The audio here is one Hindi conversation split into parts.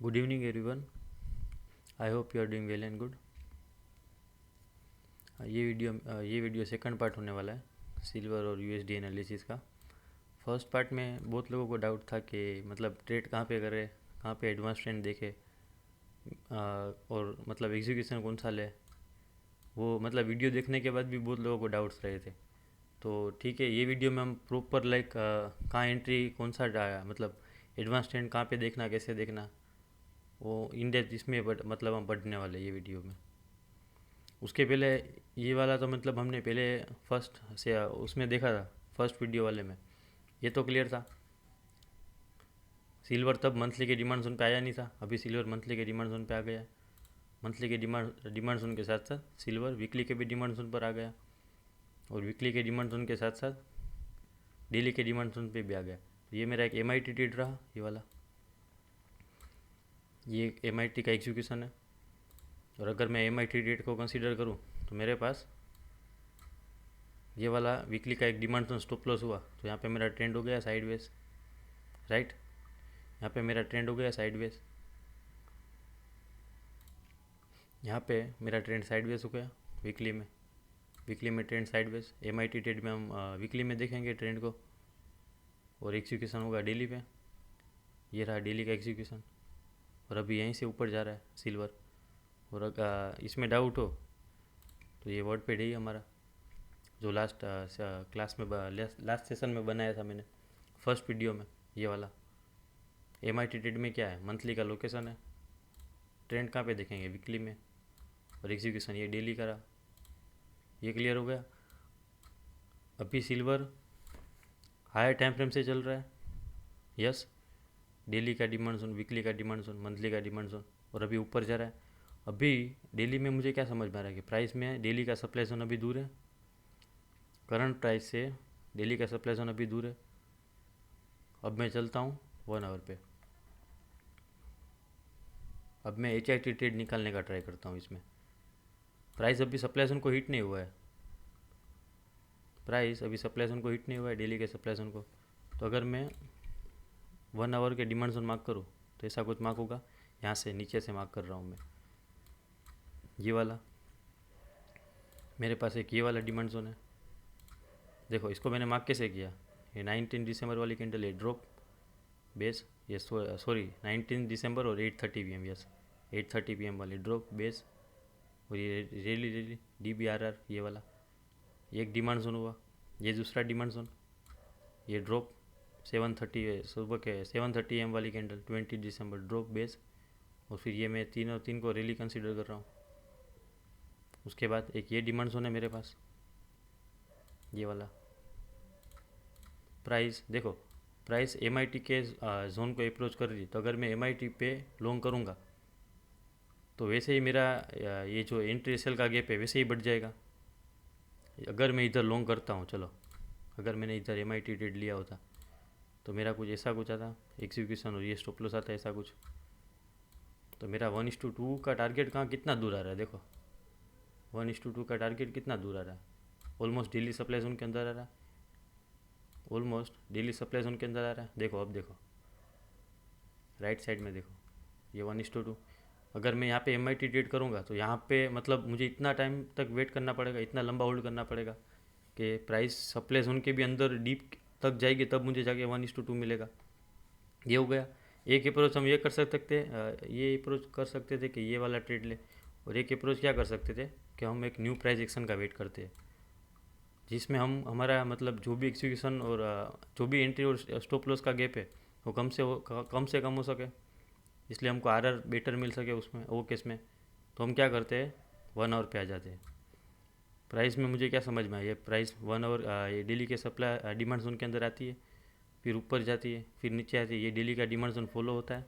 Good evening, everyone. I hope you are doing well and good. ये वीडियो सेकंड पार्ट होने वाला है सिल्वर और यूएसडी एनालिसिस का। फर्स्ट पार्ट में बहुत लोगों को डाउट था कि मतलब ट्रेड कहाँ पे करे, कहाँ पे एडवांस ट्रेंड देखे, और मतलब एग्जीक्यूशन कौन सा ले। वो मतलब वीडियो देखने के बाद भी बहुत लोगों को डाउट्स रहे थे। तो ठीक है, ये वीडियो में हम प्रॉपर लाइक कहाँ एंट्री कौन सा मतलब एडवांस ट्रेंड कहाँ पे देखना, कैसे देखना, वो इन डेप्थ इसमें मतलब हम पढ़ने वाले ये वीडियो में। उसके पहले ये वाला तो मतलब हमने पहले फर्स्ट से उसमें देखा था, फर्स्ट वीडियो वाले में ये तो क्लियर था। सिल्वर तब मंथली के डिमांड जोन पे आया नहीं था, अभी सिल्वर मंथली के डिमांड जोन पे आ गया। मंथली के डिमांड जोन के साथ साथ सिल्वर वीकली के भी डिमांड जोन पर आ गया, और वीकली के डिमांड जोन के साथ साथ डेली के डिमांड जोन पे भी आ गया। ये मेरा एक एम ट्रेड रहा, ये वाला, ये एम का एग्जीक्यूशन है। और अगर मैं एम ट्रेड को कंसिडर करूँ तो मेरे पास ये वाला वीकली का एक डिमांड जोन स्टॉप लॉस हुआ, तो यहाँ पे मेरा ट्रेंड हो गया साइडवेज, राइट। यहाँ पे मेरा ट्रेंड हो गया साइडवेज, यहाँ पे मेरा ट्रेंड साइडवेज हो गया वीकली में ट्रेंड साइडवेज। एम ट्रेड में हम वीकली में देखेंगे ट्रेंड को, और एग्जीक्यूशन होगा डेली पे। ये रहा डेली का एग्जीक्यूशन, और अभी यहीं से ऊपर जा रहा है सिल्वर। और अगर इसमें डाउट हो तो ये वर्ड पेड ही हमारा, जो लास्ट क्लास में लास्ट सेशन में बनाया था मैंने फर्स्ट वीडियो में, ये वाला। एम ट्रेड में क्या है, मंथली का लोकेशन है, ट्रेंड कहाँ पे देखेंगे, वीकली में, और एग्जीक्यूशन ये डेली का रहा। ये क्लियर हो गया। अभी सिल्वर हायर टाइम फ्रेम से चल रहा है, यस। डेली का डिमांड जोन, वीकली का डिमांड जोन, मंथली का डिमांड जोन, और अभी ऊपर जा रहा है। अभी डेली में मुझे क्या समझ में आ रहा है कि प्राइस में डेली का सप्लाई जोन अभी दूर है, करंट प्राइस से डेली का सप्लाई जोन अभी दूर है। अब मैं चलता हूँ 1 आवर पे। अब मैं एच आई टी ट्रेड निकालने का ट्राई करता हूँ। इसमें प्राइस अभी सप्लाई जोन को हिट नहीं हुआ है, प्राइस अभी सप्लाई जोन को हिट नहीं हुआ है, डेली के सप्लाई जोन को। तो अगर मैं 1 आवर के डिमांड जोन मार्क करूँ तो ऐसा कुछ मार्क होगा, यहाँ से नीचे से मार्क कर रहा हूँ मैं, ये वाला। मेरे पास एक ये वाला डिमांड जोन है, देखो इसको मैंने मार्क कैसे किया। ये 19 दिसंबर वाली कैंडल, ये ड्रॉप बेस, ये सॉरी 19 दिसंबर और 8:30 PM, यस 8:30 PM वाली ड्रॉप बेस, और ये रेली DBRR, ये वाला। ये एक डिमांड जोन हुआ, ये दूसरा डिमांड जोन, ये ड्रॉप 7:30 सुबह के 7:30 AM वाली कैंडल 20 दिसंबर ड्रॉप बेस, और फिर ये मैं तीन को रैली कंसिडर कर रहा हूँ। उसके बाद एक ये डिमांड जोन है मेरे पास, ये वाला। प्राइस देखो, प्राइस एम के जोन को अप्रोच कर रही है, तो अगर मैं एम पे लॉन्ग करूँगा तो वैसे ही मेरा ये जो एंट्री सेल का गैप है वैसे ही बढ़ जाएगा। अगर मैं इधर लॉन्ग करता हूँ, चलो अगर मैंने इधर एम ट्रेड लिया होता तो मेरा कुछ ऐसा कुछ आता, एग्जीक्यूशन और ये स्टॉप लॉस आता, ऐसा कुछ। तो मेरा 1:2 का टारगेट कहाँ कितना दूर आ रहा है, देखो 1:2 का टारगेट कितना दूर आ रहा है, ऑलमोस्ट डेली सप्लाई जोन के अंदर आ रहा है, ऑलमोस्ट डेली सप्लाई जोन के अंदर आ रहा है। देखो अब देखो राइट साइड में देखो, ये 1:2। अगर मैं यहाँ पे एम ट्रेड करूँगा तो यहाँ पे मतलब मुझे इतना टाइम तक वेट करना पड़ेगा, इतना लंबा होल्ड करना पड़ेगा कि प्राइस सप्लाई जोन के भी अंदर डीप तक जाएगी, तब मुझे जाके 1:2 मिलेगा। ये हो गया एक अप्रोच। हम ये कर सकते थे, ये अप्रोच कर सकते थे कि ये वाला ट्रेड ले, और एक अप्रोच क्या कर सकते थे कि हम एक न्यू प्राइस एक्शन का वेट करते हैं, जिसमें हम हमारा मतलब जो भी एग्जीक्यूशन और जो भी एंट्री और स्टॉप लॉस का गैप है वो कम से कम हो सके, इसलिए हमको आरआर बेटर मिल सके उसमें, वो केस में। तो हम क्या करते हैं, 1 आवर पे आ जाते हैं। प्राइस में मुझे क्या समझ में आया, ये प्राइस 1 आवर ये डेली के सप्लाई डिमांड जोन के अंदर आती है, फिर ऊपर जाती है, फिर नीचे आती है। ये डेली का डिमांड जोन फॉलो होता है,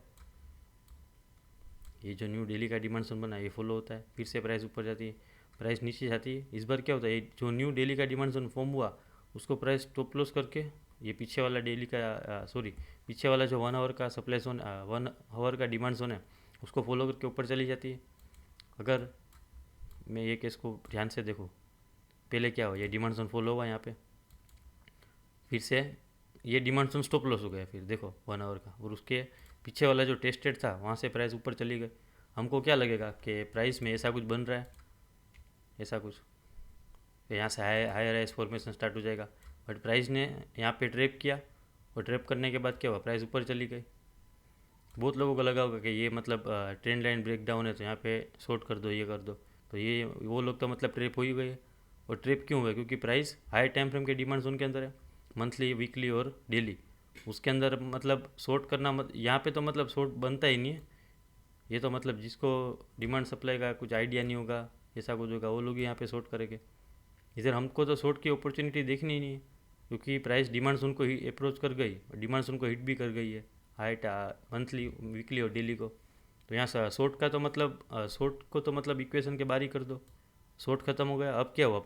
ये जो न्यू डेली का डिमांड जोन बना है ये फॉलो होता है, फिर से प्राइस ऊपर जाती है, प्राइस नीचे जाती है। इस बार क्या होता है, ये जो न्यू डेली का डिमांड जोन फॉर्म हुआ उसको प्राइस स्टॉप लॉस करके ये पीछे वाला डेली का सॉरी पीछे वाला जो 1 आवर का सप्लाई जोन 1 आवर का डिमांड जोन है उसको फॉलो करके ऊपर चली जाती है। अगर मैं ये केस को ध्यान से देखूँ, पहले क्या हुआ, ये डिमांड जोन फॉलो हुआ यहाँ पे, फिर से ये डिमांड जोन स्टॉप लॉस हो गया फिर देखो 1 आवर का, और उसके पीछे वाला जो टेस्टेड था वहाँ से प्राइस ऊपर चली गई। हमको क्या लगेगा कि प्राइस में ऐसा कुछ बन रहा है, ऐसा कुछ कि यहाँ से हायर हाइस फॉर्मेशन स्टार्ट हो जाएगा। बट प्राइस ने यहाँ पे ट्रैप किया, और ट्रैप करने के बाद क्या हुआ, प्राइस ऊपर चली गई। बहुत लोगों को लगा होगा कि ये मतलब ट्रेंड लाइन ब्रेक डाउन है तो यहाँ पे शॉर्ट कर दो, ये कर दो। तो ये वो लोग तो मतलब ट्रैप हो ही गए। और ट्रैप क्यों हुआ, क्योंकि प्राइस हाई टाइम फ्रेम के डिमांड जोन के अंदर है, मंथली, वीकली और डेली। उसके अंदर मतलब शॉर्ट करना यहाँ पे तो मतलब शॉर्ट बनता ही नहीं है। ये तो मतलब जिसको डिमांड सप्लाई का कुछ आइडिया नहीं होगा, ऐसा कुछ होगा, वो लोग ही यहाँ पे शॉर्ट करेंगे। इधर हमको तो शॉर्ट की अपॉर्चुनिटी देखनी ही नहीं है, क्योंकि प्राइस डिमांड जोन को ही अप्रोच कर गई, डिमांड जोन को हिट भी कर गई है, हाइट मंथली, वीकली और डेली को। तो यहाँ से शॉर्ट का तो मतलब शॉर्ट को तो मतलब इक्वेशन के बाहर ही कर दो। शॉर्ट खत्म हो गया। अब क्या हुआ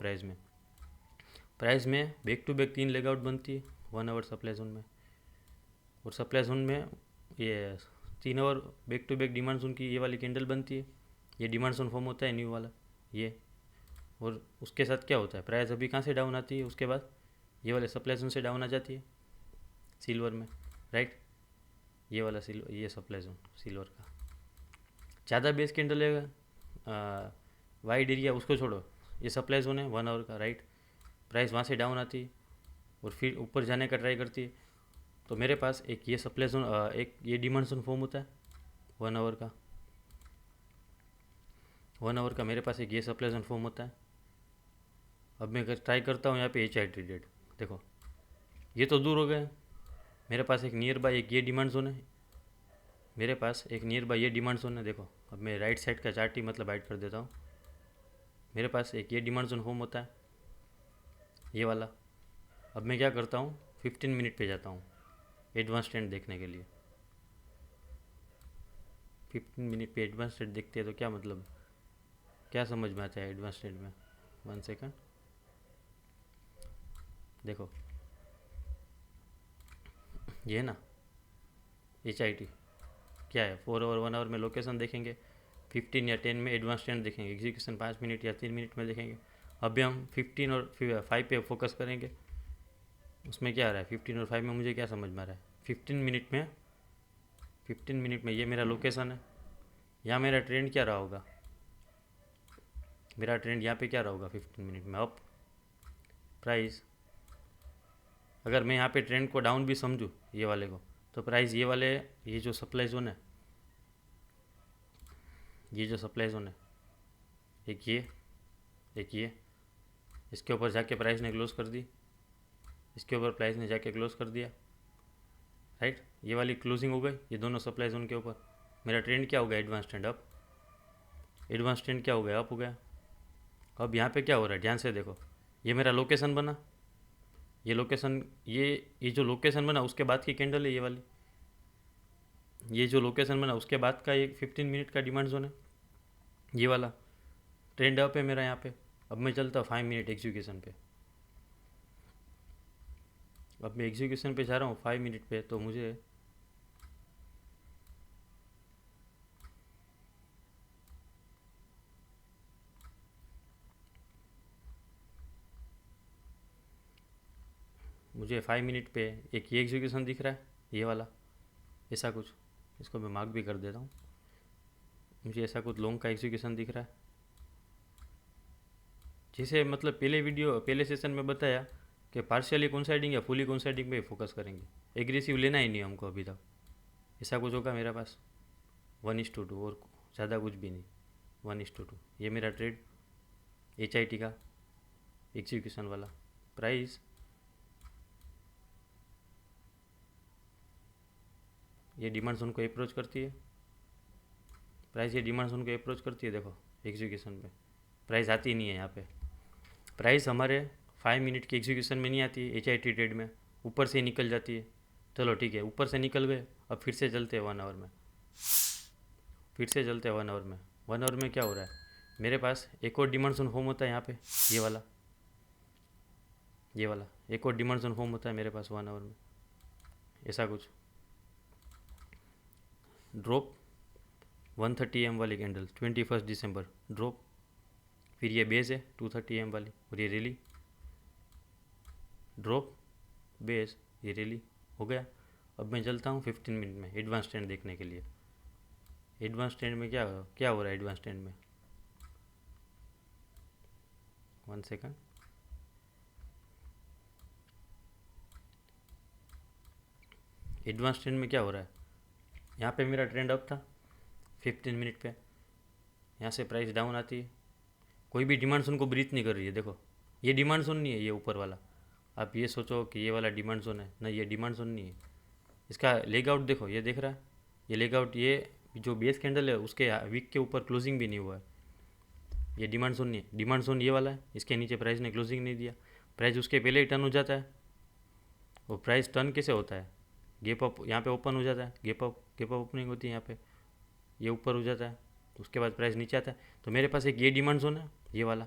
प्राइस में back to back 3 leg out बनती है 1 आवर सप्लाई जोन में। और सप्लाई जोन में ये 3 hour back to back demand zone की ये वाली कैंडल बनती है। ये डिमांड जोन फॉर्म होता है न्यू वाला ये। और उसके साथ क्या होता है, प्राइस अभी कहाँ से डाउन आती है, उसके बाद ये वाले सप्लाई जोन से डाउन आ जाती है सिल्वर में, राइट। ये वाला सिल्वर, ये सप्लाई जोन सिल्वर का ज़्यादा बेस कैंडल है, वाइड एरिया उसको छोड़ो, ये सप्लाई जोन है 1 आवर का, राइट। प्राइस वहाँ से डाउन आती है और फिर ऊपर जाने का ट्राई करती है। तो मेरे पास एक ये सप्लाई जोन, एक ये डिमांड जोन फॉर्म होता है 1 आवर का। 1 आवर का मेरे पास एक ये सप्लाई जोन फॉर्म होता है। अब मैं ट्राई करता हूँ यहाँ पे एच आई ट्रेडेड, देखो ये तो दूर हो गए। मेरे पास एक नियर बाय एक ये डिमांड जोन है, मेरे पास एक नियर बाय ये डिमांड जोन है। देखो अब मैं राइट साइड का चार्ट ही मतलब हाइड कर देता हूँ। मेरे पास एक ये डिमांड जोन फॉर्म होता है, ये वाला। अब मैं क्या करता हूँ, 15 मिनट पे जाता हूँ एडवांस ट्रेंड देखने के लिए। 15 मिनट पे एडवांस ट्रेंड देखते हैं तो क्या मतलब, क्या समझ में आता है एडवांस ट्रेंड में। 1 सेकंड, देखो ये है ना एच आई टी, क्या है 4 आवर 1 आवर में लोकेशन देखेंगे, 15 या 10 में एडवांस ट्रेंड देखेंगे, एग्जीक्यूशन 5 मिनट या 3 मिनट में देखेंगे। अभी हम 15 और 5 पे फोकस करेंगे। उसमें क्या आ रहा है 15 और 5 में, मुझे क्या समझ में आ रहा है, 15 मिनट में ये मेरा लोकेशन है। यहाँ मेरा ट्रेंड क्या रहा होगा, मेरा ट्रेंड यहाँ पे क्या रहा होगा 15 मिनट में, अप। प्राइस अगर मैं यहाँ पे ट्रेंड को डाउन भी समझूँ ये वाले को, तो प्राइस ये वाले, ये जो सप्लाई जोन है, ये जो सप्लाई जोन है, एक ये इसके ऊपर जाके प्राइस ने क्लोज कर दी, इसके ऊपर प्राइस ने जाके क्लोज कर दिया, राइट। ये वाली क्लोजिंग हो गई ये दोनों सप्लाई जोन के ऊपर। मेरा ट्रेंड क्या हो गया, advance trend up. Advance trend क्या हो गया, अप हो गया। अब यहाँ पे क्या हो रहा है, ध्यान से देखो, ये मेरा लोकेशन बना, ये लोकेशन, ये जो लोकेशन बना उसके बाद की कैंडल है ये वाली। ये जो लोकेशन बना उसके बाद का एक 15 मिनट का डिमांड जोन है ये वाला। ट्रेंड अप है मेरा यहाँ पे। अब मैं चलता हूँ 5 मिनट एग्जीक्यूशन पे। अब मैं एग्जीक्यूशन पे जा रहा हूँ 5 मिनट पे, तो मुझे 5 मिनट पे एक ये एग्जीक्यूशन दिख रहा है ये वाला, ऐसा कुछ, इसको मैं मार्क भी कर देता हूँ। मुझे ऐसा कुछ लॉन्ग का एग्जीक्यूशन दिख रहा है, जिसे मतलब पहले सेशन में बताया कि पार्शियली कॉन्साइडिंग या फुली कॉन्साइडिंग पे फोकस करेंगे, एग्रेसिव लेना ही नहीं हमको अभी तक। ऐसा कुछ होगा मेरे पास 1:2 और ज़्यादा कुछ भी नहीं, 1:2। ये मेरा ट्रेड एच आई टी का एग्जीक्यूशन वाला। प्राइस ये डिमांड जोन को अप्रोच करती है, प्राइस ये डिमांड जोन को अप्रोच करती है। देखो एग्जीक्यूशन पे प्राइस आती नहीं है यहाँ पे। प्राइस हमारे 5 मिनट की एग्जीक्यूशन में नहीं आती है एच आई टी ट्रेड में, ऊपर से ही निकल जाती है। चलो ठीक है, ऊपर से निकल गए, अब फिर से चलते हैं 1 आवर में, फिर से चलते हैं 1 आवर में। 1 आवर में क्या हो रहा है, मेरे पास एक और डिमांड जोन फॉर्म होता है यहाँ पे, ये वाला एक और डिमांड जोन फॉर्म होता है मेरे पास 1 आवर में, ऐसा कुछ। ड्रॉप 130 AM वाली कैंडल 21 दिसंबर ड्रॉप, फिर ये बेस है 230 AM वाली, और ये रैली ड्रॉप बेस, ये रैली हो गया। अब मैं चलता हूँ 15 मिनट में एडवांस ट्रेंड देखने के लिए। एडवांस ट्रेंड में क्या क्या हो रहा है एडवांस ट्रेंड में, 1 सेकंड। एडवांस ट्रेंड में क्या हो रहा है, यहाँ पे मेरा ट्रेंड अप था 15 मिनट पे, यहाँ से प्राइस डाउन आती है, कोई भी डिमांड जोन को ब्रीच नहीं कर रही है। देखो ये डिमांड जोन नहीं है, ये ऊपर वाला, आप ये सोचो कि ये वाला डिमांड जोन है, नहीं ये डिमांड जोन नहीं है। इसका लेग आउट देखो, ये देख रहा है, ये लेग आउट, ये जो बेस कैंडल है उसके वीक के ऊपर क्लोजिंग भी नहीं हुआ है, ये डिमांड जोन नहीं है। डिमांड जोन ये वाला है, इसके नीचे प्राइस ने क्लोजिंग नहीं दिया, प्राइस उसके पहले ही टर्न हो जाता है। वो प्राइस टर्न कैसे होता है, गैप अप यहाँ पे ओपन हो जाता है, गैप अप ओपनिंग होती है यहाँ पे, ये ऊपर हो जाता है, उसके बाद प्राइस नीचे आता है। तो मेरे पास एक ये डिमांड जोन है, ये वाला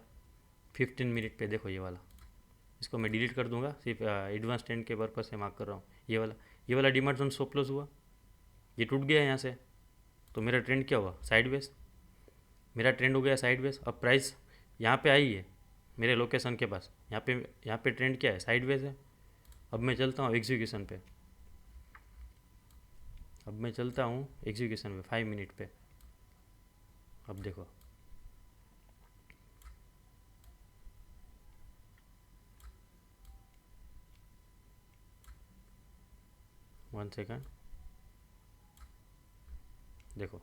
15 मिनट पे देखो, ये वाला, इसको मैं डिलीट कर दूंगा, सिर्फ एडवांस ट्रेंड के पर्पज से मार्क कर रहा हूँ। ये वाला डिमांड जोन स्टॉप लॉस हुआ, ये टूट गया यहाँ से, तो मेरा ट्रेंड क्या हुआ, साइडवेज, मेरा ट्रेंड हो गया साइडवेज। अब प्राइस यहाँ पे आई है मेरे लोकेशन के पास, यहाँ पे ट्रेंड क्या है, साइडवेज है। अब मैं चलता हूँ एग्जीक्यूशन पे, अब मैं चलता हूँ एग्जीक्यूशन पे 5 मिनट पे। अब देखो वन सेकंड, देखो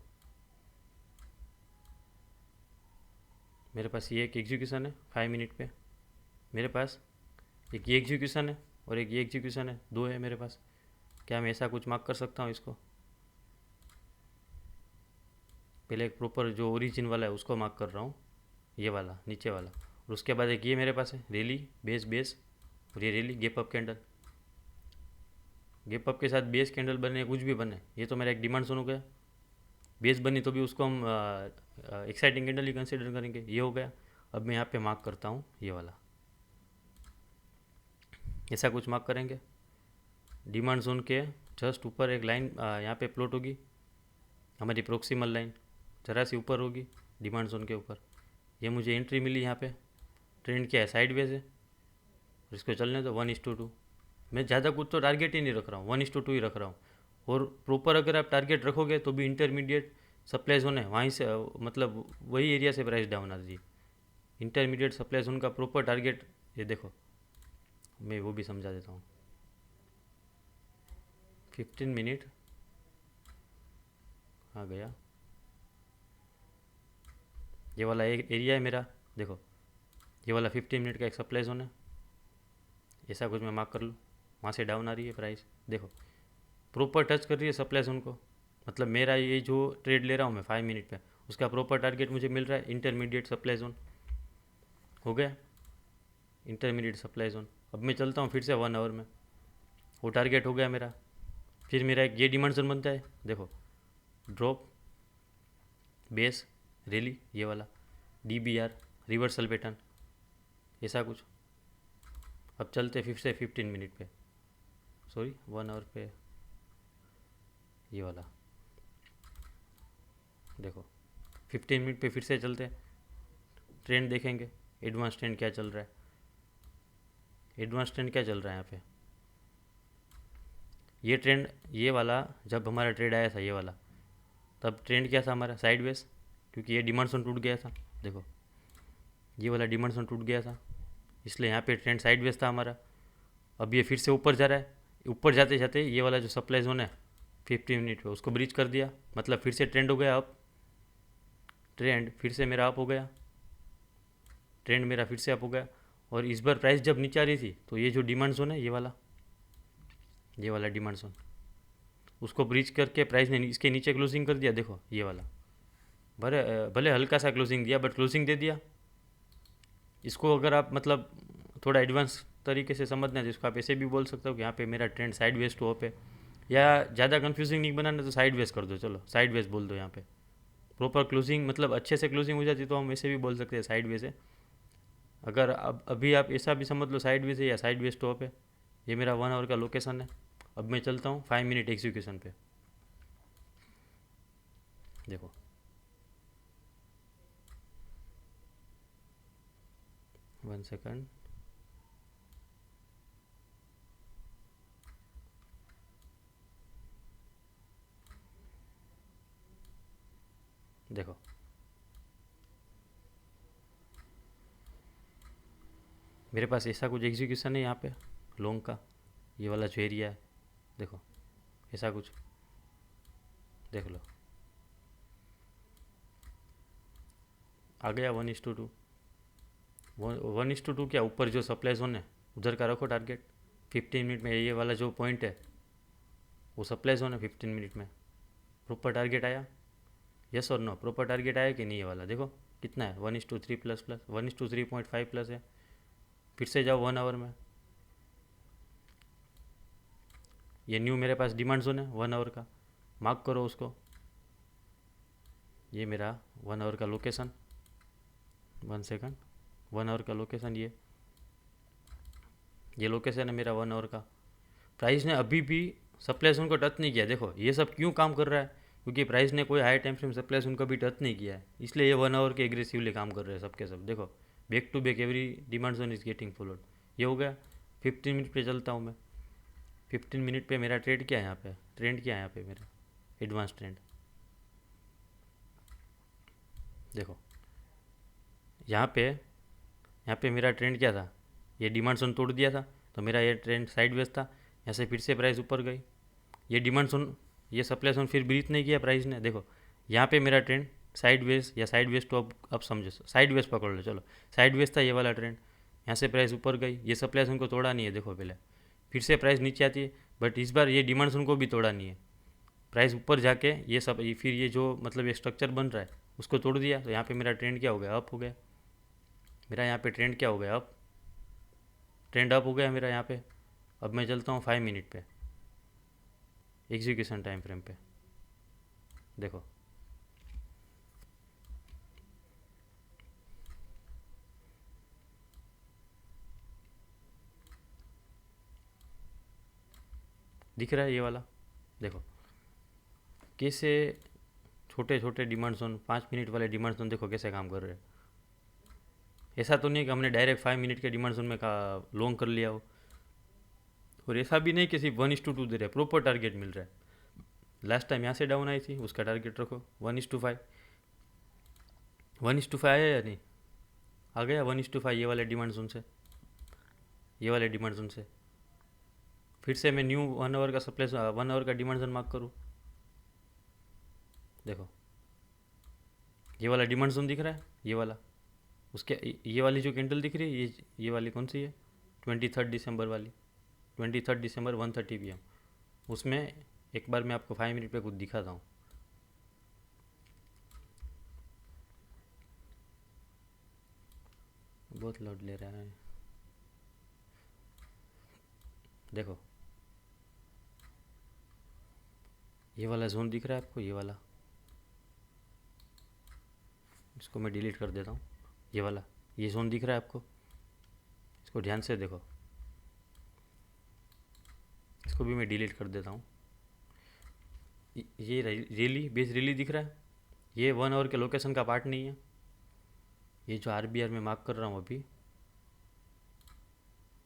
मेरे पास ये एक एग्जीक्यूशन है 5 मिनट पे, मेरे पास एक ये एग्जीक्यूशन है और एक ये एग्जीक्यूशन है, दो है मेरे पास। क्या मैं ऐसा कुछ मार्क कर सकता हूँ इसको, पहले एक प्रॉपर जो ओरिजिन वाला है उसको मार्क कर रहा हूँ, ये वाला नीचे वाला, और उसके बाद एक ये मेरे पास है रैली बेस बेस, और ये rally gap up candle, gap up के साथ बेस कैंडल बने कुछ भी बने, ये तो मेरा एक डिमांड जोन हो गया। बेस बनी तो भी उसको हम एक्साइटिंग कैंडल ही कंसिडर करेंगे, ये हो गया। अब मैं यहाँ पे मार्क करता हूँ ये वाला, ऐसा कुछ मार्क करेंगे। डिमांड जोन के जस्ट ऊपर एक लाइन यहाँ पे प्लॉट होगी, हमारी प्रोक्सिमल लाइन जरा सी ऊपर होगी डिमांड जोन के ऊपर, ये मुझे एंट्री मिली यहाँ पे। ट्रेंड क्या है, साइडवेज है, और इसको चलने दो 1:2। मैं ज़्यादा कुछ तो टारगेट ही नहीं रख रहा हूँ, 1:2 ही रख रहा हूँ। और प्रॉपर अगर आप टारगेट रखोगे तो भी इंटरमीडिएट सप्लाई जोन है, वहीं से मतलब वही एरिया से प्राइस डाउन आती है। इंटरमीडिएट सप्लाई जोन का प्रॉपर टारगेट, ये देखो मैं वो भी समझा देता हूँ। 15 मिनट आ गया, ये वाला एक एरिया है मेरा, देखो ये वाला 15 मिनट का एक सप्लाई जोन है, ऐसा कुछ मैं मार्क कर लूँ, वहाँ से डाउन आ रही है प्राइस, देखो प्रॉपर टच कर रही है सप्लाई जोन को। मतलब मेरा ये जो ट्रेड ले रहा हूँ मैं 5 मिनट पे, उसका प्रॉपर टारगेट मुझे मिल रहा है इंटरमीडिएट सप्लाई जोन, हो गया इंटरमीडिएट सप्लाई जोन। अब मैं चलता हूँ फिर से 1 आवर में, वो टारगेट हो गया मेरा। फिर मेरा एक ये डिमांड जोन बनता है, देखो ड्रॉप बेस रैली, ये वाला DBR रिवर्सल पैटर्न, ऐसा कुछ। अब चलते फिर से 15 मिनट पे, सॉरी 1 आवर पे, ये वाला देखो 15 मिनट पे फिर से चलते, ट्रेंड देखेंगे एडवांस ट्रेंड क्या चल रहा है। एडवांस ट्रेंड क्या चल रहा है यहाँ पे, ये ट्रेंड, ये वाला जब हमारा ट्रेड आया था ये वाला, तब ट्रेंड क्या था हमारा, साइडवेज, क्योंकि ये डिमांड जोन टूट गया था। देखो ये वाला डिमांड जोन टूट गया था, इसलिए यहाँ पे ट्रेंड साइडवेज था हमारा। अब ये फिर से ऊपर जा रहा है, ऊपर जाते जाते ये वाला जो सप्लाई जोन है 15 मिनट पे उसको ब्रीच कर दिया, मतलब फिर से ट्रेंड हो गया अप, ट्रेंड फिर से मेरा अप हो गया, ट्रेंड मेरा फिर से अप हो गया। और इस बार प्राइस जब नीचे आ रही थी तो ये जो डिमांड जोन है ये वाला डिमांड जोन, उसको ब्रीच करके प्राइस ने इसके नीचे क्लोजिंग कर दिया। देखो ये वाला भले भले हल्का सा क्लोजिंग दिया, बट क्लोजिंग दे दिया। इसको अगर आप मतलब थोड़ा एडवांस तरीके से समझना है, जिसको आप ऐसे भी बोल सकते हो कि यहाँ पे मेरा trend sideways to up है, या ज़्यादा कंफ्यूजिंग नहीं बनाना तो साइड वेज कर दो, चलो साइड वेज बोल दो। यहाँ पे प्रॉपर क्लोजिंग मतलब अच्छे से क्लोजिंग हो जाती तो हम ऐसे भी बोल सकते हैं साइड वेज है। अगर अब अभी आप ऐसा भी समझ लो साइड वेज है या साइड वेज टॉप है। ये मेरा 1 आवर का लोकेशन है। अब मैं चलता हूँ 5 मिनट एग्जीक्यूशन पे, देखो 1 सेकंड, देखो मेरे पास ऐसा कुछ एग्जीक्यूशन है यहाँ पे लॉन्ग का, ये वाला जो एरिया है, देखो ऐसा कुछ, देख लो आ गया 1:2। 1:2 क्या, ऊपर जो सप्लाई जोन है उधर का रखो टारगेट। 15 मिनट में ये वाला जो पॉइंट है वो सप्लाई जोन है 15 मिनट में। प्रॉपर टारगेट आया, यस और नो, प्रॉपर टारगेट आया कि नहीं, ये वाला देखो कितना है, 1:3 प्लस प्लस 1:3.5 प्लस है। फिर से जाओ 1 आवर में, ये न्यू मेरे पास डिमांड जोन है 1 आवर का, मार्क करो उसको। ये मेरा 1 आवर का लोकेशन, 1 सेकंड, 1 आवर का लोकेशन, ये लोकेशन है मेरा 1 आवर का। प्राइस ने अभी भी सप्लाई जोन को टच नहीं किया। देखो ये सब क्यों काम कर रहा है, क्योंकि प्राइस ने कोई high time frame supply zone को भी टच नहीं किया है, इसलिए ये 1 आवर के एग्रेसिवली काम कर रहे हैं सबके सब। देखो back to back every demand zone is getting followed. ये हो गया। 15 मिनट पे चलता हूँ मैं। 15 मिनट पे मेरा ट्रेड क्या है यहाँ पे, ट्रेंड क्या है यहाँ पे मेरा, एडवांस ट्रेंड। देखो यहाँ पे मेरा ट्रेंड क्या था, ये डिमांड जोन तोड़ दिया था तो मेरा ये ट्रेंड साइडवेज था। यहाँ से फिर से प्राइस ऊपर गई, ये डिमांड जोन, ये सप्लाई जोन फिर ब्रीथ नहीं किया प्राइस ने। देखो यहाँ पे मेरा ट्रेंड साइडवेज या साइडवेज टू अब समझो, साइडवेज पकड़ लो, चलो साइडवेज था ये वाला ट्रेंड। यहाँ से प्राइस ऊपर गई, ये सप्लाई जोन को तोड़ा नहीं है, देखो पहले फिर से प्राइस नीचे आती है, बट इस बार ये डिमांड जोन को भी तोड़ा नहीं है। प्राइस ऊपर जाके ये सब फिर ये जो मतलब ये स्ट्रक्चर बन रहा है उसको तोड़ दिया, तो यहाँ पे मेरा ट्रेंड क्या हो गया, अप हो गया। मेरा यहाँ पे ट्रेंड क्या हो गया, अप, ट्रेंड अप हो गया मेरा यहाँ पे। अब मैं चलता हूँ 5 मिनट पे, एग्जीक्यूशन टाइम फ्रेम पे। देखो दिख रहा है ये वाला, देखो कैसे छोटे छोटे डिमांड जोन, 5 मिनट वाले डिमांड जोन देखो कैसे काम कर रहे हैं। ऐसा तो नहीं कि हमने डायरेक्ट 5 मिनट के डिमांड जोन में का लॉन्ग कर लिया हो, और ऐसा भी नहीं कि सिर्फ 1:2 दे रहे, प्रॉपर टारगेट मिल रहा है। लास्ट टाइम यहाँ से डाउन आई थी, उसका टारगेट रखो 1:5। 1:5 आया या नहीं, आ गया 1:5 ये वाले डिमांड जोन से, ये वाले डिमांड जोन से। फिर से मैं न्यू 1 आवर का सप्लाई, 1 आवर का डिमांड जोन मार्क करूँ, देखो ये वाला डिमांड जोन दिख रहा है, ये वाला, उसके ये वाली जो कैंडल दिख रही है, ये वाली कौन सी है, 23 दिसंबर वाली, 23 दिसंबर 1:30 PM। उसमें एक बार मैं आपको 5 मिनट पे कुछ दिखाता हूँ। बहुत लोड ले रहा है, देखो ये वाला जोन दिख रहा है आपको, ये वाला, इसको मैं डिलीट कर देता हूँ। ये वाला, ये जोन दिख रहा है आपको, इसको ध्यान से देखो, इसको भी मैं डिलीट कर देता हूँ। ये रेली, बेस रेली दिख रहा है, ये 1 आवर के लोकेशन का पार्ट नहीं है। ये जो RBR में मार्क कर रहा हूँ अभी,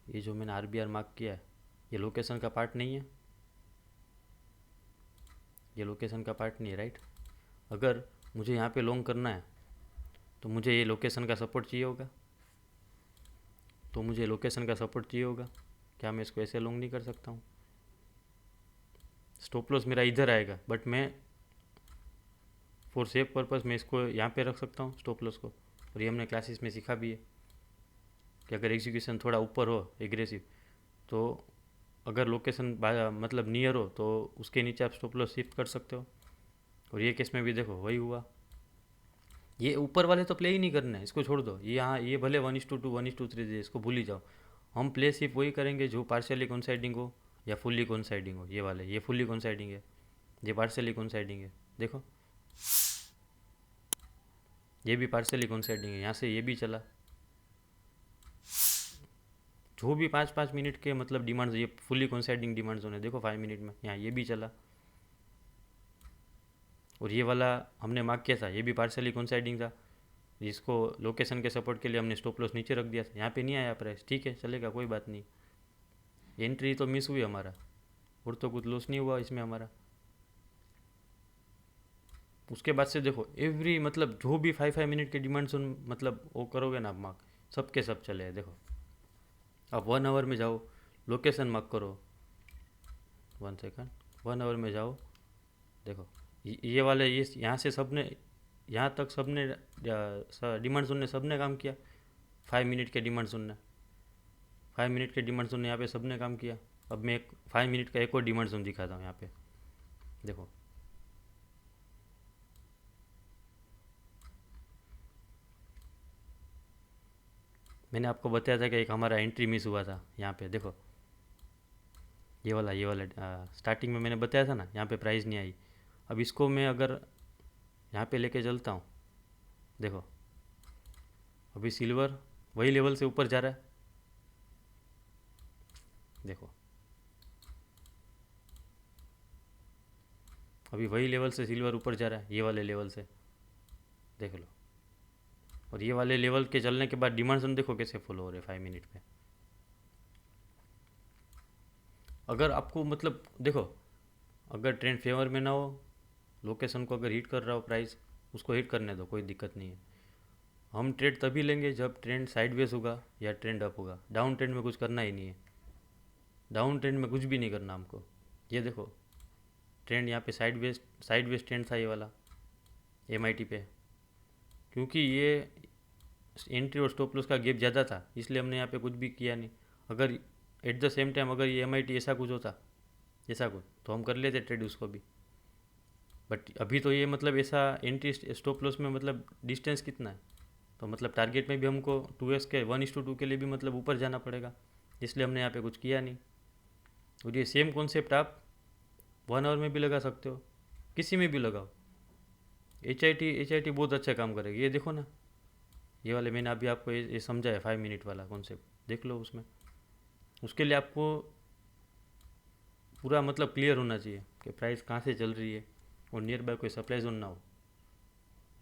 ये जो मैंने RBR मार्क किया है, ये लोकेशन का पार्ट नहीं है, ये लोकेशन का पार्ट नहीं है, राइट। अगर मुझे यहाँ पे लॉन्ग करना है तो मुझे ये लोकेशन का सपोर्ट चाहिए होगा, तो मुझे लोकेशन का सपोर्ट चाहिए होगा। क्या मैं इसको ऐसे लॉन्ग नहीं कर सकता हूँ, स्टॉप लॉस मेरा इधर आएगा, बट मैं फॉर सेफ पर्पस मैं इसको यहाँ पे रख सकता हूँ स्टॉप लॉस को। और ये हमने क्लासेस में सीखा भी है कि अगर एग्जीक्यूशन थोड़ा ऊपर हो एग्रेसिव, तो अगर लोकेशन मतलब नियर हो तो उसके नीचे आप स्टॉप लॉस शिफ्ट कर सकते हो। और ये केस में भी देखो वही हुआ। ये ऊपर वाले तो प्ले ही नहीं करना है, इसको छोड़ दो। ये यहाँ ये भले 1:2 1:3 दे, इसको भूल ही जाओ। हम प्ले सिर्फ वही करेंगे जो पार्शियली कॉन्साइडिंग हो या फुल्ली कॉन्साइडिंग हो। ये वाले, ये फुल्ली कॉन्साइडिंग है, ये पार्शियली कॉन्साइडिंग है, देखो ये भी पार्शियली कॉन्साइडिंग है। यहाँ से ये भी चला, जो भी 5-5 मिनट के मतलब डिमांड्स, ये फुल्ली कॉन्साइडिंग डिमांड्स होने, देखो 5 मिनट में यहाँ ये भी चला। और ये वाला हमने मार्क किया था, ये भी पार्शियली कॉन्साइडिंग था, जिसको लोकेशन के सपोर्ट के लिए हमने स्टॉप लॉस नीचे रख दिया था। यहाँ पे नहीं आया प्राइस, ठीक है चलेगा, कोई बात नहीं। एंट्री तो मिस हुई हमारा, और तो कुछ लॉस नहीं हुआ इसमें हमारा। उसके बाद से देखो एवरी मतलब जो भी 5 5 मिनट के डिमांड जोन मतलब वो करोगे ना आप मार्क, सब के सब चले। देखो आप 1 आवर में जाओ, लोकेशन मार्क करो, 1 सेकंड, 1 आवर में जाओ। देखो ये वाले ये यहाँ से सबने, यहाँ तक सबने डिमांड जोन ने सबने काम किया। 5 मिनट के डिमांड जोन ने, 5 मिनट के डिमांड जोन ने यहाँ पे सबने काम किया। अब मैं एक 5 मिनट का एक और डिमांड जोन दिखाता हूँ यहाँ पे। देखो मैंने आपको बताया था कि एक हमारा एंट्री मिस हुआ था यहाँ पे। देखो ये वाला स्टार्टिंग में मैंने बताया था ना, यहाँ पे प्राइस नहीं आई। अब इसको मैं अगर यहाँ पे लेके चलता हूँ, देखो अभी सिल्वर वही लेवल से ऊपर जा रहा है। देखो अभी वही लेवल से सिल्वर ऊपर जा रहा है, ये वाले लेवल से, देख लो। और ये वाले लेवल के चलने के बाद डिमांड जोन देखो कैसे फॉलो हो रहे 5 मिनट पे। अगर आपको मतलब देखो, अगर ट्रेंड फेवर में ना हो, लोकेशन को अगर हिट कर रहा हो प्राइस, उसको हिट करने दो, कोई दिक्कत नहीं है। हम ट्रेड तभी लेंगे जब ट्रेंड साइडवेज होगा या ट्रेंड अप होगा। डाउन ट्रेंड में कुछ करना ही नहीं है, डाउन ट्रेंड में कुछ भी नहीं करना हमको। ये देखो ट्रेंड यहाँ पे साइडवेज ट्रेंड था ये वाला एम पे, क्योंकि ये एंट्री और स्टॉप लॉस का गैप ज़्यादा था, इसलिए हमने यहाँ पे कुछ भी किया नहीं। अगर एट द सेम टाइम अगर ये एम ऐसा कुछ होता, ऐसा कुछ, तो हम कर लेते ट्रेड उसको भी। बट अभी तो ये मतलब ऐसा एंट्री स्टॉप लॉस में मतलब डिस्टेंस कितना है, तो मतलब टारगेट में भी हमको 2x के 1:2 के लिए भी मतलब ऊपर जाना पड़ेगा, इसलिए हमने यहाँ पे कुछ किया नहीं। और ये सेम कॉन्सेप्ट आप 1 आवर में भी लगा सकते हो, किसी में भी लगाओ। एच आई टी बहुत अच्छा काम करेगी। ये देखो ना, ये वाले मैंने अभी आपको ये समझा है 5 मिनट वाला कॉन्सेप्ट, देख लो उसमें। उसके लिए आपको पूरा मतलब क्लियर होना चाहिए कि प्राइस कहाँ से चल रही है और नियर बाय कोई सप्लाई जोन ना हो।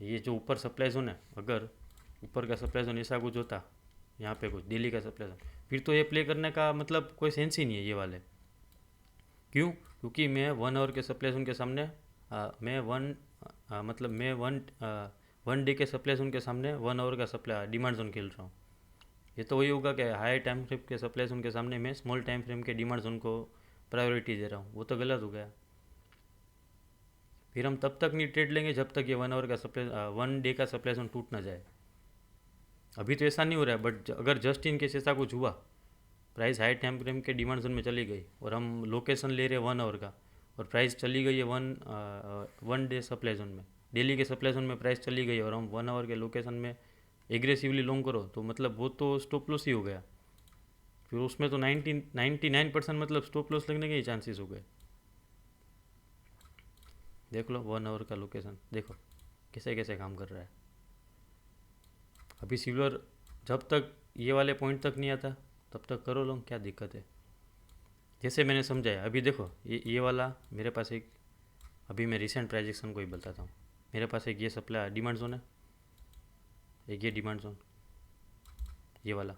ये जो ऊपर सप्लाई जोन है, अगर ऊपर का सप्लाई जोन ऐसा कुछ होता, यहाँ पे कुछ दिल्ली का सप्लाई जोन, फिर तो ये प्ले करने का मतलब कोई सेंस ही नहीं है ये वाले। क्यों? क्योंकि मैं 1 आवर के सप्लाई जोन के सामने मैं मतलब मैं 1 डे के सप्लाई जोन के सामने 1 आवर का सप्लाई डिमांड जोन खेल रहा हूँ। ये तो वही होगा कि हाई टाइम फ्रेम के सप्लाई जोन के सामने मैं स्मॉल टाइम फ्रेम के डिमांड जोन को प्रायोरिटी दे रहा हूँ, वो तो गलत हो गया। फिर हम तब तक नहीं ट्रेड लेंगे जब तक ये 1 आवर का सप्लाई 1 डे का सप्लाई जोन टूट ना जाए। अभी तो ऐसा नहीं हो रहा है, बट अगर जस्ट इन केस ऐसा कुछ हुआ, प्राइस हाई टाइम फ्रेम के डिमांड जोन में चली गई और हम लोकेशन ले रहे हैं 1 आवर का, और प्राइस चली गई है 1 डे सप्लाई जोन में, डेली के सप्लाई जोन में प्राइस चली गई और हम 1 आवर के लोकेशन में एग्रेसिवली लॉन्ग करो, तो मतलब वो तो स्टॉप लॉस ही हो गया। फिर उसमें तो 99% मतलब स्टॉप लॉस लगने के ही चांसेस हो गए। देख लो 1 आवर का लोकेशन, देखो कैसे कैसे काम कर रहा है। अभी सिल्वर जब तक ये वाले पॉइंट तक नहीं आता तब तक करो लोग, क्या दिक्कत है। जैसे मैंने समझाया, अभी देखो ये वाला मेरे पास एक, अभी मैं रिसेंट प्राइजेक्शन को ही बताता हूँ। मेरे पास एक ये सप्लाई डिमांड जोन है, एक ये डिमांड जोन, ये वाला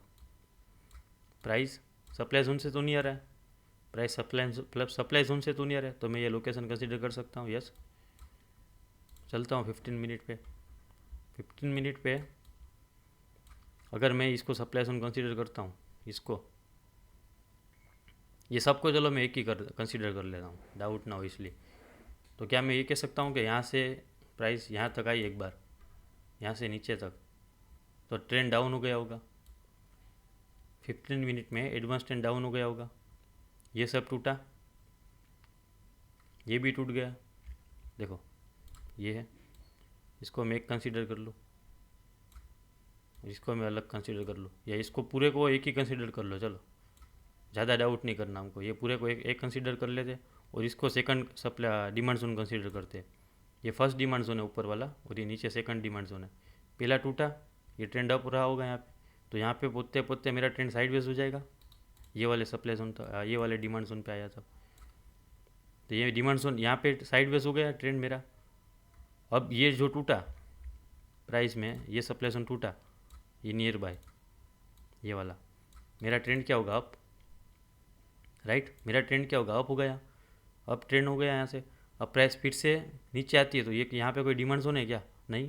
प्राइस सप्लाई जोन से तो नहीं आ रहा है, प्राइस सप्लाई जोन से तो नहीं आ रहा है, तो मैं ये लोकेशन कंसीडर कर सकता हूँ। यस, चलता हूँ 15 मिनट पे। 15 मिनट पे अगर मैं इसको सप्लाई जोन कंसीडर करता हूँ, इसको, ये सबको चलो मैं एक ही कंसीडर कर लेता हूँ, डाउट ना हो इसलिए। तो क्या मैं ये कह सकता हूँ कि यहाँ से प्राइस यहाँ तक आई एक बार, यहाँ से नीचे तक, तो ट्रेंड डाउन हो गया होगा। 15 मिनट में एडवांस ट्रेंड डाउन हो गया होगा। ये सब टूटा, ये भी टूट गया। देखो ये है, इसको मैं एक कंसीडर कर लूँ, इसको मैं अलग कंसीडर कर लूँ, या इसको पूरे को एक ही कंसीडर कर लो। चलो ज़्यादा डाउट नहीं करना हमको, ये पूरे को एक कंसीडर कर लेते और इसको second supply demand zone consider करते। ये फर्स्ट डिमांड जोन है ऊपर वाला और ये नीचे सेकंड डिमांड जोन है। पहला टूटा, ये ट्रेंड अप रहा होगा यहाँ पे, तो यहाँ पे पोते पोते मेरा ट्रेंड साइडवेज हो जाएगा। ये वाले सप्लाई जोन था, ये वाले डिमांड जोन पे आया था, तो ये डिमांड जोन यहाँ पे साइडवेज हो गया ट्रेंड मेरा। अब ये जो टूटा प्राइस में, ये सप्लाई जोन टूटा, ये नियर बाय ये वाला, मेरा ट्रेंड क्या होगा? Up, right. मेरा ट्रेंड क्या होगा? अप हो गया, अप ट्रेंड हो गया यहाँ से। अब प्राइस फिर से नीचे आती है तो ये यहाँ पे कोई डिमांड जोन है क्या? नहीं।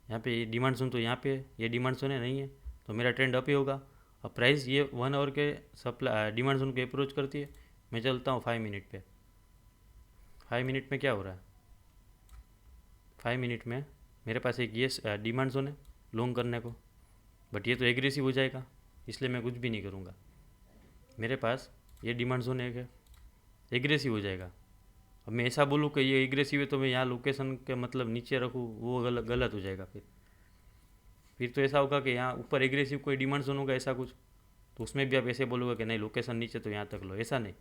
यहाँ पे ये डिमांड जोन तो यहाँ पे है, ये डिमांड जोन है नहीं है, तो मेरा ट्रेंड अप ही होगा। अब प्राइस ये 1 आवर के सप्लाई डिमांड जोन को अप्रोच करती है। मैं चलता हूँ 5 मिनट पे। 5 मिनट में क्या हो रहा है? 5 मिनट में मेरे पास एक ये डिमांड जोन है लॉन्ग करने को, बट ये तो एग्रेसिव हो जाएगा, इसलिए मैं कुछ भी नहीं करूँगा। मेरे पास ये डिमांड जोन है, एग्रेसिव हो जाएगा। अब मैं ऐसा बोलूँ कि ये एग्रेसिव है तो मैं यहाँ लोकेशन के मतलब नीचे रखूँ, वो गलत गलत हो जाएगा। फिर तो ऐसा होगा कि यहाँ ऊपर एग्रेसिव कोई डिमांड जोन होगा ऐसा कुछ, तो उसमें भी आप ऐसे बोलोगे कि नहीं लोकेशन नीचे तो यहाँ तक लो, ऐसा नहीं।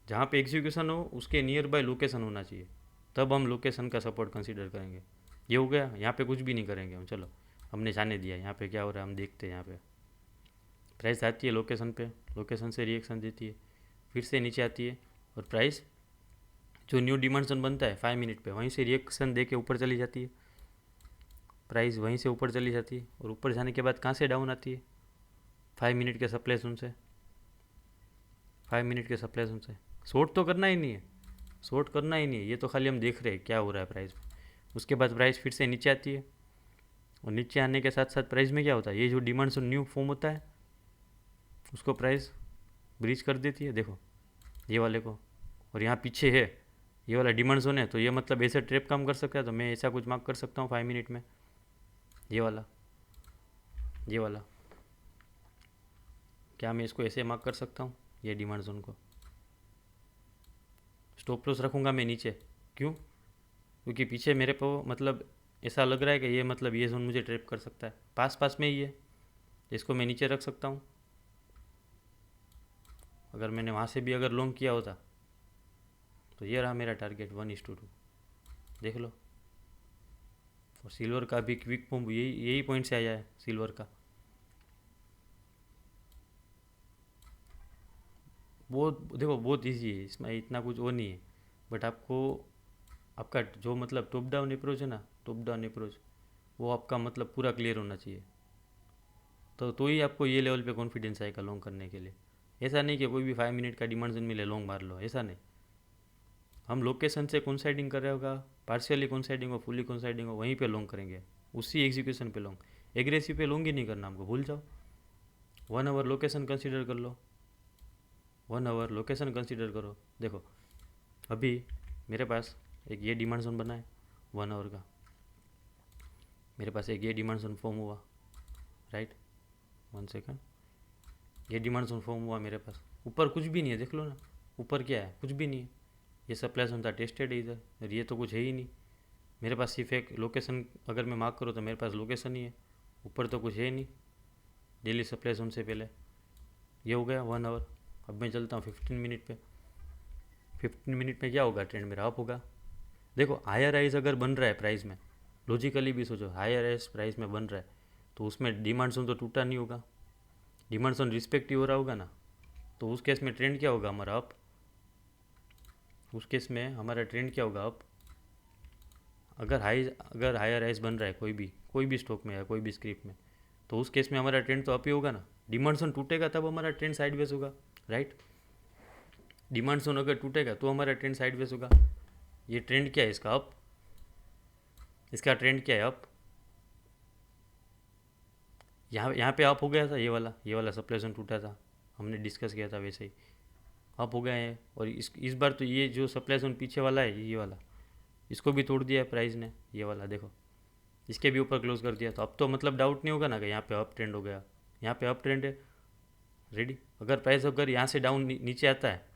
जहाँ पे एग्जीक्यूशन हो उसके नियर बाय लोकेशन होना चाहिए, तब हम लोकेशन का सपोर्ट कंसीडर करेंगे। ये हो गया, यहाँ पे कुछ भी नहीं करेंगे हम। चलो हमने जाने दिया यहाँ पे क्या हो रहा है, हम देखते हैं। यहाँ पे प्राइस आती है लोकेशन पे, लोकेशन से रिएक्शन देती है, फिर से नीचे आती है, और प्राइस जो न्यू डिमांड जोन बनता है 5 मिनट पे वहीं से रिएक्शन दे के ऊपर चली जाती है। प्राइस वहीं से ऊपर चली जाती है, और ऊपर जाने के बाद कहाँ से डाउन आती है? 5 मिनट के सप्लाई जोन से। 5 मिनट के सप्लाई जोन से शॉर्ट तो करना ही नहीं है, शॉर्ट करना ही नहीं है, ये तो खाली हम देख रहे हैं क्या हो रहा है प्राइस में। उसके बाद प्राइस फिर से नीचे आती है, और नीचे आने के साथ साथ प्राइस में क्या होता है, ये जो डिमांड जोन न्यू फॉर्म होता है उसको प्राइस ब्रीच कर देती है, देखो ये वाले को। और यहाँ पीछे है ये वाला डिमांड जोन है, तो ये मतलब ऐसे ट्रैप काम कर सकता है, तो मैं ऐसा कुछ मार्क कर सकता हूँ 5 मिनट में। ये वाला, ये वाला, क्या मैं इसको ऐसे मार्क कर सकता हूँ? ये डिमांड जोन को स्टॉप लॉस रखूँगा मैं नीचे। क्यों? क्योंकि पीछे मेरे को मतलब ऐसा लग रहा है कि ये मतलब ये जोन मुझे ट्रैप कर सकता है, पास पास में ही है, इसको मैं नीचे रख सकता हूँ। अगर मैंने वहाँ से भी अगर लॉन्ग किया होता तो ये रहा मेरा टारगेट 1:2। देख लो। और सिल्वर का भी क्विक पंप यही यही पॉइंट से आया है सिल्वर का। बहुत देखो बहुत इजी है, इसमें इतना कुछ वो नहीं है, बट आपको आपका जो मतलब टॉप डाउन अप्रोच है ना, टॉप डाउन अप्रोच वो आपका मतलब पूरा क्लियर होना चाहिए, तो ही आपको ये लेवल पे कॉन्फिडेंस आएगा लॉन्ग करने के लिए। ऐसा नहीं कि कोई भी 5 मिनट का डिमांड जोन मिले लॉन्ग मार लो, ऐसा नहीं। हम लोकेशन से कोइंसाइडिंग कर रहे होगा, पार्शियली कोइंसाइडिंग हो, फुली कोइंसाइडिंग हो, वहीं पे लॉन्ग करेंगे, उसी एग्जीक्यूशन पे लॉन्ग। एग्रेसिव पे लॉन्ग ही नहीं करना हमको, भूल जाओ। 1 आवर लोकेशन कंसिडर कर लो, 1 आवर लोकेशन कंसिडर करो। देखो अभी मेरे पास एक ये डिमांड जोन बना है 1 आवर का, मेरे पास एक ये डिमांड जोन फॉर्म हुआ, राइट, 1 सेकंड, ये डिमांड जोन फॉर्म हुआ मेरे पास। ऊपर कुछ भी नहीं है, देख लो ना, ऊपर क्या है, कुछ भी नहीं है। ये सप्लाई जोन था, टेस्टेड है इधर, और ये तो कुछ है ही नहीं। मेरे पास सिर्फ एक लोकेशन, अगर मैं मार्क करूँ तो मेरे पास लोकेशन ही है, ऊपर तो कुछ है ही नहीं डेली सप्लाई जोन से पहले। ये हो गया 1 आवर। अब मैं चलता हूँ 15 मिनट पे। 15 मिनट में क्या होगा, ट्रेंड मेरा अप होगा। देखो हायर राइज अगर बन रहा है प्राइस में, लॉजिकली भी सोचो, हायर राइज प्राइस में बन रहा है तो उसमें डिमांड जोन तो टूटा नहीं होगा, डिमांड जोन रिस्पेक्टिव हो रहा होगा ना, तो उस केस में ट्रेंड क्या होगा हमारा, अप। उस केस में हमारा ट्रेंड क्या होगा, अप। अगर हायर राइज बन रहा है कोई भी स्टॉक में या कोई भी स्क्रिप्ट में, तो उस केस में हमारा ट्रेंड तो अप ही होगा ना। डिमांड जोन टूटेगा तब हमारा ट्रेंड साइडवेज होगा, राइट। डिमांड जोन अगर टूटेगा तो हमारा ट्रेंड साइडवेज होगा। ये ट्रेंड क्या है इसका, अप। इसका ट्रेंड क्या है, अप। यहाँ पे अप हो गया था, ये वाला सप्लाई जोन टूटा था, हमने डिस्कस किया था, वैसे ही अप हो गया है। और इस बार तो ये जो सप्लाई जोन पीछे वाला है, ये वाला, इसको भी तोड़ दिया है प्राइस ने, ये वाला देखो, इसके भी ऊपर क्लोज कर दिया। तो अब तो मतलब डाउट नहीं होगा ना कि यहाँ पे अप ट्रेंड हो गया, यहाँ पे अप ट्रेंड है, रेडी। अगर प्राइस अगर यहाँ से डाउन नीचे आता है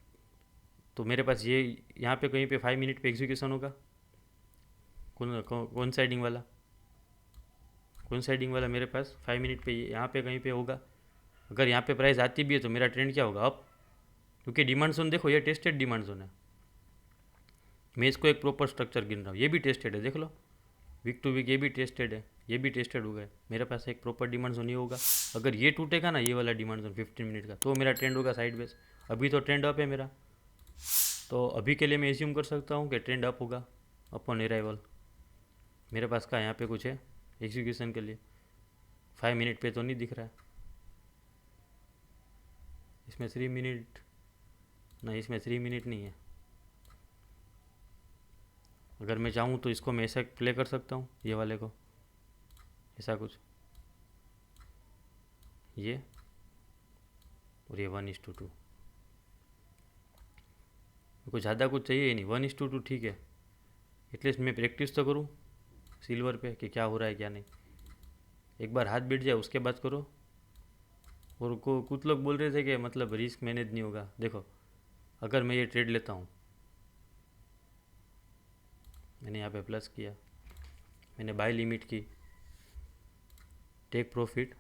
तो मेरे पास ये यहाँ पे कहीं पे 5 मिनट पे एग्जीक्यूशन होगा। कौन साइडिंग वाला, कौन साइडिंग वाला मेरे पास 5 मिनट पे यहाँ पे कहीं पे होगा। अगर यहाँ पे प्राइस आती भी है तो मेरा ट्रेंड क्या होगा, अप। क्योंकि डिमांड जोन देखो, ये टेस्टेड डिमांड जोन है, मैं इसको एक प्रॉपर स्ट्रक्चर गिन रहा हूँ, ये भी टेस्टेड है, देख लो, वीक टू वीक ये भी टेस्टेड है, ये भी टेस्टेड हो गया। मेरे पास एक प्रॉपर डिमांड जोन ये होगा। अगर ये टूटेगा ना, ये वाला डिमांड जोन 15 मिनट का, तो मेरा ट्रेंड होगा साइडवेज। अभी तो ट्रेंड अप है मेरा, तो अभी के लिए मैं एज्यूम कर सकता हूँ कि ट्रेंड अप होगा अपॉन अराइवल। मेरे पास का यहाँ पे कुछ है एग्जीक्यूशन के लिए, 5 मिनट पे तो नहीं दिख रहा है, इसमें 3 मिनट नहीं, इसमें 3 मिनट नहीं है, अगर मैं चाहूँ तो इसको मैं ऐसा प्ले कर सकता हूँ, ये वाले को ऐसा कुछ, ये और ये 1:2। कुछ ज़्यादा कुछ चाहिए ही नहीं, 1:2 ठीक है। एटलीस्ट मैं प्रैक्टिस तो करूँ सिल्वर पे कि क्या हो रहा है क्या नहीं। एक बार हाथ बैठ जाए उसके बाद करो। और को कुछ लोग बोल रहे थे कि मतलब रिस्क मैनेज नहीं होगा। देखो अगर मैं ये ट्रेड लेता हूँ, मैंने यहाँ पे प्लस किया, मैंने बाय लिमिट की, टेक प्रॉफिट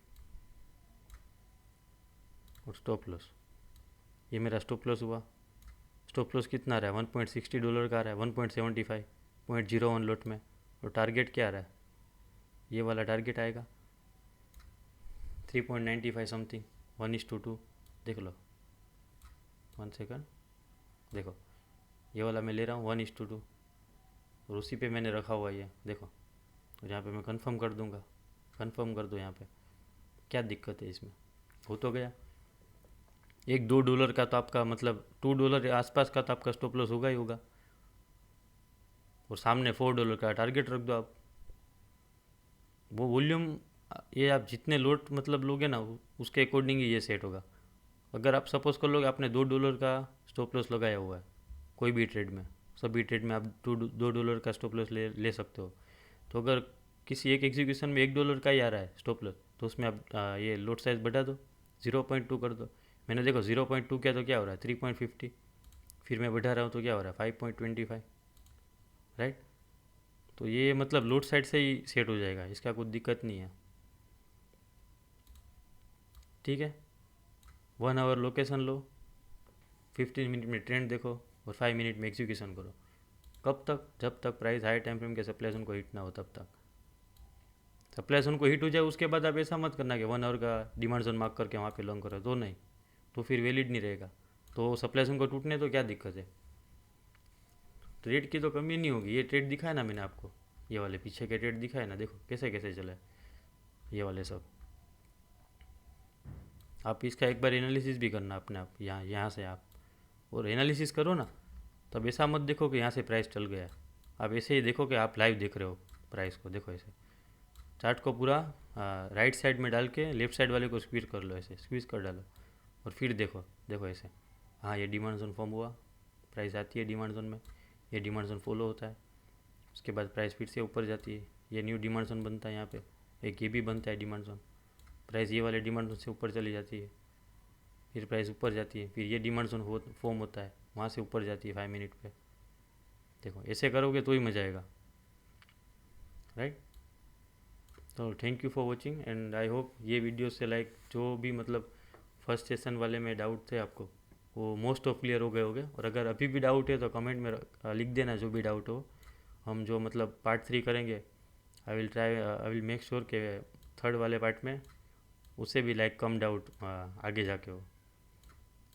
और स्टॉप लॉस, ये मेरा स्टॉप लॉस हुआ। स्टॉप लॉस कितना आ रहा है, $1.60 का आ रहा है, 1.75, 0.01 लॉट में। और टारगेट क्या आ रहा है, ये वाला टारगेट आएगा 3.95 समथिंग, 1:2। देख लो 1 सेकंड, देखो ये वाला मैं ले रहा हूँ 1:2 और उसी पे मैंने रखा हुआ ये देखो। और यहाँ पे मैं कंफर्म कर दूँगा, कंफर्म कर दो यहाँ पे, क्या दिक्कत है इसमें, हो तो गया। $1-2 का तो आपका मतलब $2 आसपास का तो आपका स्टॉप लॉस होगा ही होगा। और सामने $4 का टारगेट रख दो आप। वो वॉल्यूम, ये आप जितने लोट मतलब लोगे ना उसके अकॉर्डिंग ही ये सेट होगा। अगर आप सपोज कर लोगे आपने $2 का स्टॉप लॉस लगाया हुआ है कोई भी ट्रेड में, सभी ट्रेड में आप $2 का स्टॉप लॉस ले सकते हो। तो अगर किसी एक एग्जीक्यूशन में $1 का ही आ रहा है स्टॉप लॉस, तो उसमें आप ये लोट साइज बढ़ा दो, 0.2 कर दो। मैंने देखो 0.2 किया तो क्या हो रहा है 3.50, फिर मैं बढ़ा रहा हूँ तो क्या हो रहा है 5.25, राइट। तो ये मतलब लोड साइड से ही सेट हो जाएगा, इसका कोई दिक्कत नहीं है, ठीक है। 1 आवर लोकेशन लो, 15 मिनट में ट्रेंड देखो और 5 मिनट में एग्जीक्यूशन करो। कब तक, जब तक प्राइस हाई टाइम फ्रेम के सप्लाई जोन को हिट ना हो तब तक। सप्लाई जोन को हिट हो जाए उसके बाद आप ऐसा मत करना कि 1 आवर का डिमांड जोन मार्क करके वहाँ पे लॉन्ग करो, तो नहीं, तो फिर वैलिड नहीं रहेगा। तो सप्लाई जोन को टूटने तो क्या दिक्कत है, ट्रेड की तो कमी नहीं होगी। ये ट्रेड दिखाया ना मैंने आपको, ये वाले पीछे के ट्रेड दिखाए ना, देखो कैसे कैसे चले ये वाले सब। आप इसका एक बार एनालिसिस भी करना अपने आप, यहाँ से आप और एनालिसिस करो ना, तब ऐसा मत देखो कि यहाँ से प्राइस चल गया। आप ऐसे ही देखो कि आप लाइव देख रहे हो प्राइस को। देखो ऐसे चार्ट को पूरा राइट साइड में डाल के लेफ्ट साइड वाले को स्क्वीज कर लो, ऐसे स्क्वीज कर डालो और फिर देखो, देखो ऐसे, हाँ ये डिमांड जोन फॉर्म हुआ, प्राइस आती है डिमांड जोन में, ये डिमांड जोन फॉलो होता है, उसके बाद प्राइस फिर से ऊपर जाती है, ये न्यू डिमांड जोन बनता है यहाँ पे, एक ये भी बनता है डिमांड जोन, प्राइस ये वाले डिमांड जोन से ऊपर चली जाती है, फिर प्राइस ऊपर जाती है, फिर ये डिमांड जोन फॉर्म होता है, वहाँ से ऊपर जाती है 5 मिनट पे। देखो ऐसे करोगे तो ही मजा आएगा, राइट। तो thank you for watching and I hope ये वीडियो से लाइक जो भी मतलब फर्स्ट सेशन वाले में डाउट थे आपको वो मोस्ट ऑफ क्लियर हो गए होंगे। और अगर अभी भी डाउट है तो कमेंट में लिख देना जो भी डाउट हो। हम जो मतलब पार्ट 3 करेंगे, आई विल मेक श्योर कि थर्ड वाले पार्ट में उससे भी लाइक कम डाउट आगे जाके हो,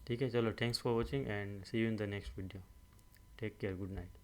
ठीक है। चलो thanks for watching and see you in the next video, take care, good night.